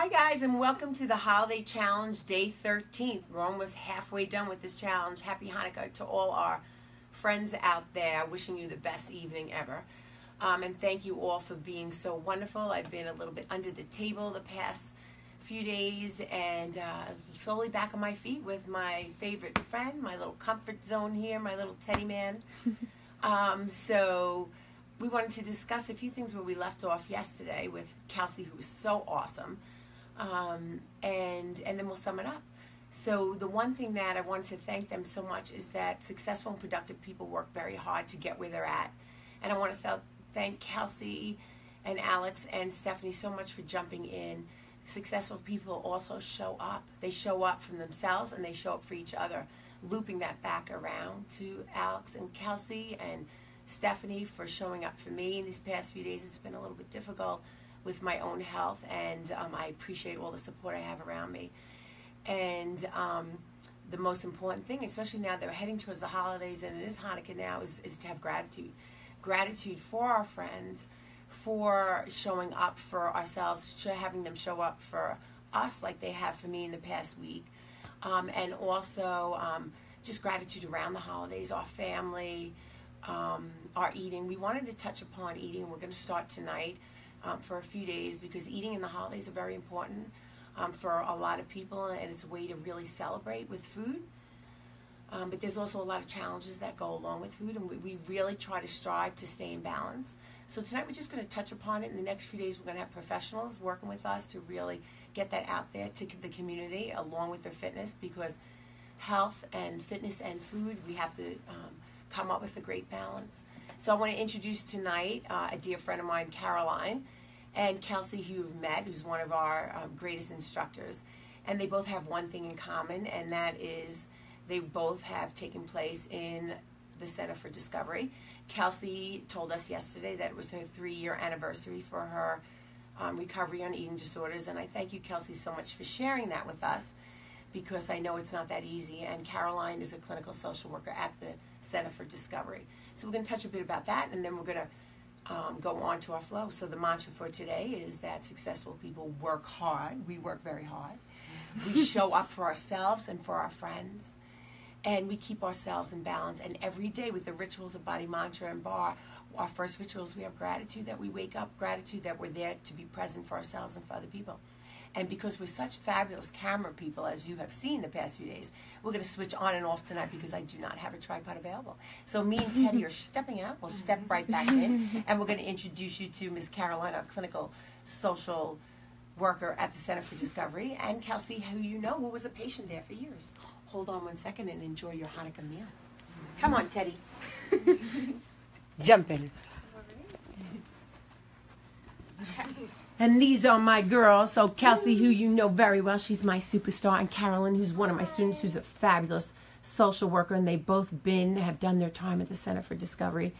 Hi guys, and welcome to the Holiday Challenge, day 13th. We're almost halfway done with this challenge. Happy Hanukkah to all our friends out there. Wishing you the best evening ever. And thank you all for being so wonderful. I've been a little bit under the table the past few days and slowly back on my feet with my favorite friend, my little comfort zone here, my little teddy man. So we wanted to discuss a few things where we left off yesterday with Kelsey, who was so awesome. And then we'll sum it up. So the one thing that I wanted to thank them so much is that successful and productive people work very hard to get where they're at. And I want to thank Kelsey and Alex and Stephanie so much for jumping in. Successful people also show up. They show up from themselves and they show up for each other. Looping that back around to Alex and Kelsey and Stephanie for showing up for me. In these past few days, it's been a little bit difficult with my own health, and I appreciate all the support I have around me. And the most important thing, especially now that we're heading towards the holidays and it is Hanukkah now, is to have gratitude. Gratitude for our friends, for showing up for ourselves, having them show up for us like they have for me in the past week. And also just gratitude around the holidays, our family, our eating. We wanted to touch upon eating. We're going to start tonight for a few days because eating in the holidays are very important for a lot of people, and it's a way to really celebrate with food. But there's also a lot of challenges that go along with food, and we really try to strive to stay in balance. So tonight we're just going to touch upon it. In the next few days we're going to have professionals working with us to really get that out there to the community along with their fitness, because health and fitness and food, we have to come up with a great balance. So I want to introduce tonight a dear friend of mine, Caroline, and Kelsey, who you've met, who's one of our greatest instructors. And they both have one thing in common, and that is they both have taken place in the Center for Discovery. Kelsey told us yesterday that it was her 3-year anniversary for her recovery on eating disorders. And I thank you, Kelsey, so much for sharing that with us, because I know it's not that easy. And Caroline is a clinical social worker at the Center for Discovery. So we're going to touch a bit about that, and then we're going to go on to our flow. So the mantra for today is that successful people work hard. We work very hard. We show up for ourselves and for our friends, and we keep ourselves in balance. And every day with the rituals of Body Mantra and Bar, our first rituals, we have gratitude that we wake up, gratitude that we're there to be present for ourselves and for other people. And because we're such fabulous camera people, as you have seen the past few days, we're going to switch on and off tonight because I do not have a tripod available. So me and Teddy are stepping out. We'll step right back in, and we're going to introduce you to Ms. Caroline, our clinical social worker at the Center for Discovery, and Kelsey, who you know, who was a patient there for years. Hold on one second and enjoy your Hanukkah meal. Come on, Teddy. Jump in. And these are my girls. So Kelsey, who you know very well, she's my superstar, and Carolyn, who's one of my students, who's a fabulous social worker, and they both have done their time at the Center for Discovery.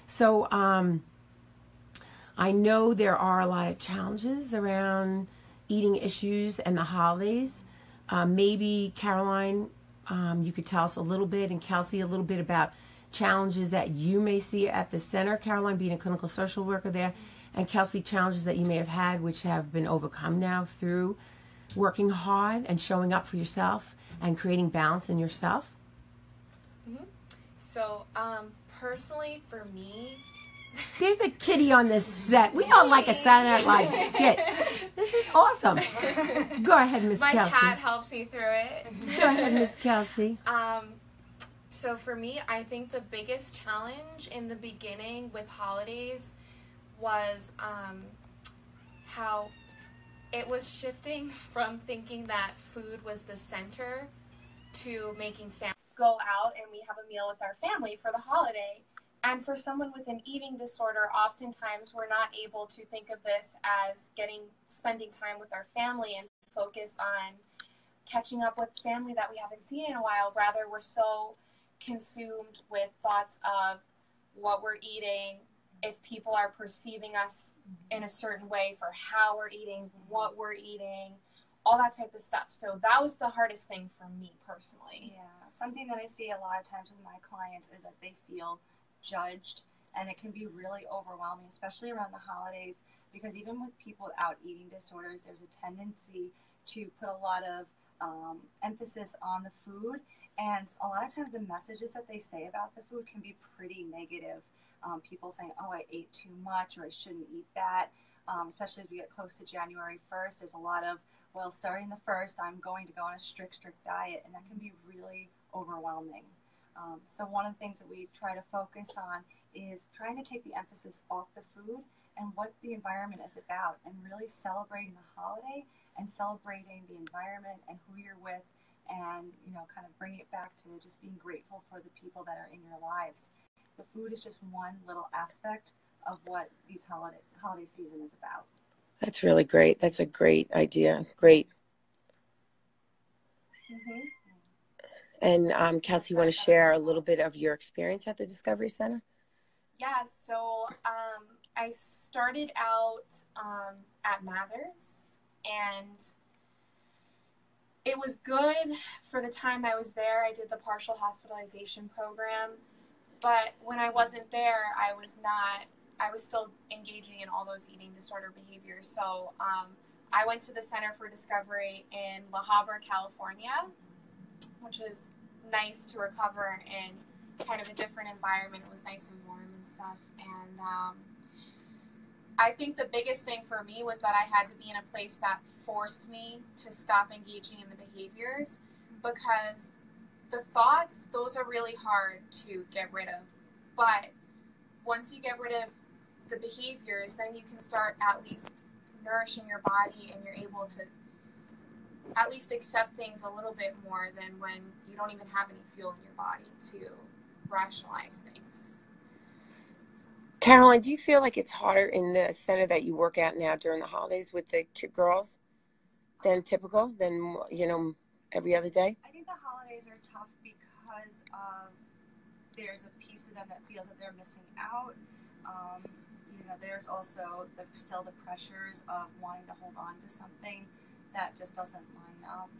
So I know there are a lot of challenges around eating issues and the holidays. Maybe Caroline, you could tell us a little bit, and Kelsey a little bit about challenges that you may see at the center. Caroline being a clinical social worker there, and Kelsey, challenges that you may have had which have been overcome now through working hard and showing up for yourself and creating balance in yourself. So personally for me, there's a kitty on this set. We don't like a Saturday Night Live skit. This is awesome. Go ahead, Miss Kelsey. My cat helps me through it. Go ahead, Miss Kelsey. So for me, I think the biggest challenge in the beginning with holidays was how it was shifting from thinking that food was the center to making family go out and we have a meal with our family for the holiday. And for someone with an eating disorder, oftentimes we're not able to think of this as spending time with our family and focus on catching up with family that we haven't seen in a while. Rather, we're so consumed with thoughts of what we're eating, if people are perceiving us in a certain way for how we're eating, what we're eating, all that type of stuff. So that was the hardest thing for me personally. Yeah, something that I see a lot of times with my clients is that they feel judged, and it can be really overwhelming, especially around the holidays, because even with people without eating disorders, there's a tendency to put a lot of emphasis on the food, and a lot of times the messages that they say about the food can be pretty negative. People saying, oh, I ate too much, or I shouldn't eat that. Especially as we get close to January 1st, there's a lot of, well, starting the 1st, I'm going to go on a strict diet, and that can be really overwhelming. So one of the things that we try to focus on is trying to take the emphasis off the food and what the environment is about, and really celebrating the holiday and celebrating the environment and who you're with, and kind of bring it back to just being grateful for the people that are in your lives. The food is just one little aspect of what these holiday season is about. That's really great. That's a great idea. Great. Mm-hmm. And Kelsey, you want to share a little bit of your experience at the Discovery Center? Yeah, so I started out at Mathers, and it was good for the time I was there. I did the partial hospitalization program, but when I wasn't there, I was still engaging in all those eating disorder behaviors. So I went to the Center for Discovery in La Habra, California, which was nice to recover in kind of a different environment. It was nice and warm and stuff. And I think the biggest thing for me was that I had to be in a place that forced me to stop engaging in the behaviors, because the thoughts, those are really hard to get rid of. But once you get rid of the behaviors, then you can start at least nourishing your body, and you're able to at least accept things a little bit more than when you don't even have any fuel in your body to rationalize things. Caroline, do you feel like it's harder in the center that you work at now during the holidays with the girls than typical, than, every other day? I think the holidays are tough because there's a piece of them that feels that they're missing out. There's also still the pressures of wanting to hold on to something that just doesn't line up.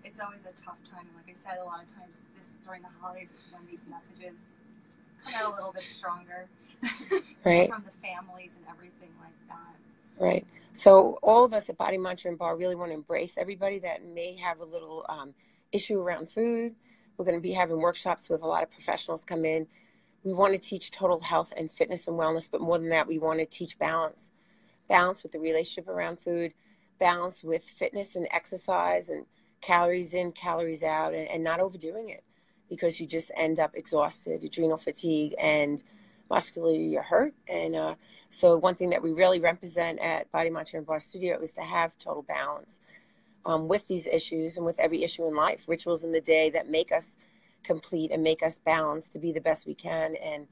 It's always a tough time. And like I said, a lot of times during the holidays is when these messages come out a little bit stronger. Right. From the families and everything like that. Right. So all of us at Body Mantra and Bar really want to embrace everybody that may have a little issue around food. We're going to be having workshops with a lot of professionals come in. We want to teach total health and fitness and wellness, but more than that, we want to teach balance. Balance with the relationship around food, balance with fitness and exercise, and calories in, calories out, and not overdoing it, because you just end up exhausted, adrenal fatigue, and muscularly you're hurt. And so one thing that we really represent at Body Mantra and Bar Studio is to have total balance with these issues, and with every issue in life, rituals in the day that make us complete and make us balanced to be the best we can. And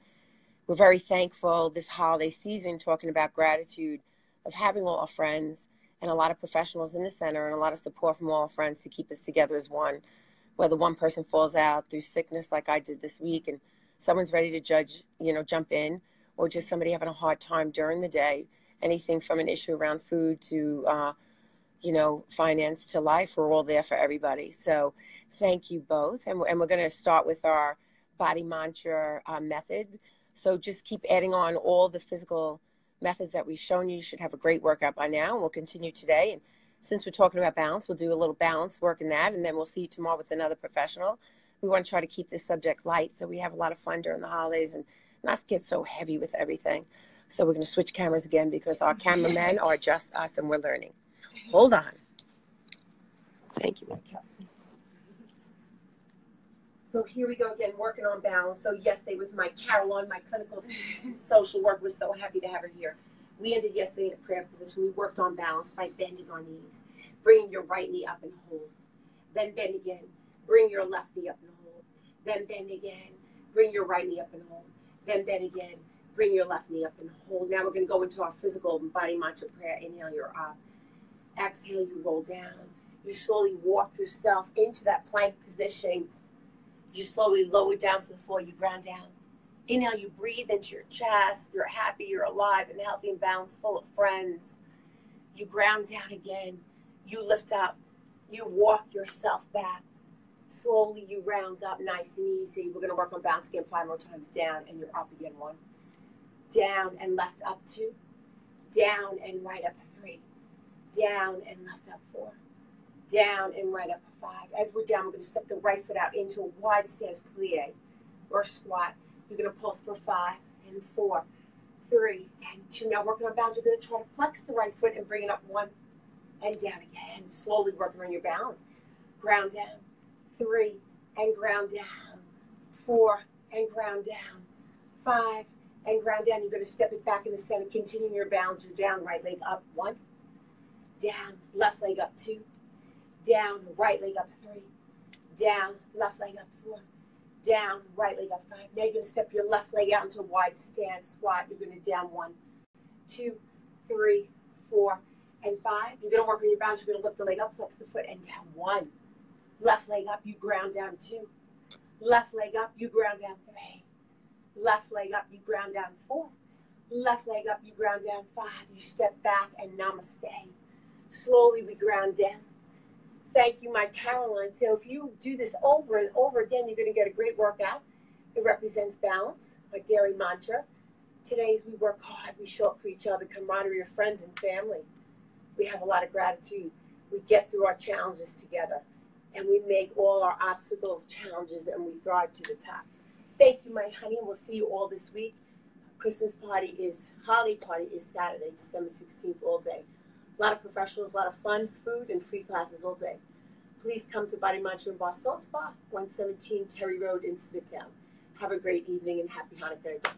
we're very thankful this holiday season, talking about gratitude, of having all our friends and a lot of professionals in the center, and a lot of support from all our friends to keep us together as one. Whether one person falls out through sickness like I did this week and someone's ready to jump in, or just somebody having a hard time during the day, anything from an issue around food to finance to life, we're all there for everybody. So thank you both. And we're going to start with our Body Mantra method. So just keep adding on all the physical methods that we've shown you. You should have a great workout by now, and we'll continue today. And since we're talking about balance, we'll do a little balance work in that, and then we'll see you tomorrow with another professional. We want to try to keep this subject light so we have a lot of fun during the holidays and not get so heavy with everything. So we're going to switch cameras again because our cameramen are just us and we're learning. Hold on. Thank you, Kelsey. So here we go again, working on balance. So yesterday with my Caroline, my clinical social worker, was so happy to have her here. We ended yesterday in a prayer position. We worked on balance by bending our knees, bringing your right knee up and hold. Then bend again. Bring your left knee up and hold. Then bend again. Bring your right knee up and hold. Then bend again. Bring your left knee up and hold. Now we're going to go into our physical Body Mantra prayer. Inhale, you're up. Exhale, you roll down. You slowly walk yourself into that plank position. You slowly lower down to the floor. You ground down. Inhale, you breathe into your chest. You're happy, you're alive and healthy and balanced, full of friends. You ground down again. You lift up. You walk yourself back. Slowly you round up, nice and easy. We're going to work on balance again 5 more times. Down, and you're up again. 1, down and left up 2, down and right up 3, down and left up 4, down and right up 5. As we're down, we're going to step the right foot out into a wide stance plie or squat. You're going to pulse for 5 and 4, 3 and 2. Now working on balance, you're going to try to flex the right foot and bring it up 1 and down again. Slowly working on your balance. Ground down, 3 and ground down, 4 and ground down, 5 and ground down. You're going to step it back in the center, continuing your balance. You're down, right leg up 1, down, left leg up 2, down, right leg up 3, down, left leg up 4, down, right leg up 5. Now you're going to step your left leg out into a wide stance squat. You're going to down 1, 2, 3, 4, and 5. You're going to work on your balance. You're going to lift the leg up, flex the foot, and down 1. Left leg up, you ground down 2. Left leg up, you ground down 3. Left leg up, you ground down 4. Left leg up, you ground down 5. You step back and namaste. Slowly we ground down. Thank you, my Caroline. So if you do this over and over again, you're going to get a great workout. It represents balance, our daily mantra. Today's we work hard, we show up for each other, camaraderie of friends and family. We have a lot of gratitude. We get through our challenges together. And we make all our obstacles challenges, and we thrive to the top. Thank you, my honey. We'll see you all this week. Holiday party is Saturday, December 16th, all day. A lot of professionals, a lot of fun, food, and free classes all day. Please come to Body Mantra and Bar Salt Spa, 117 Terry Road in Smithtown. Have a great evening and happy Hanukkah again.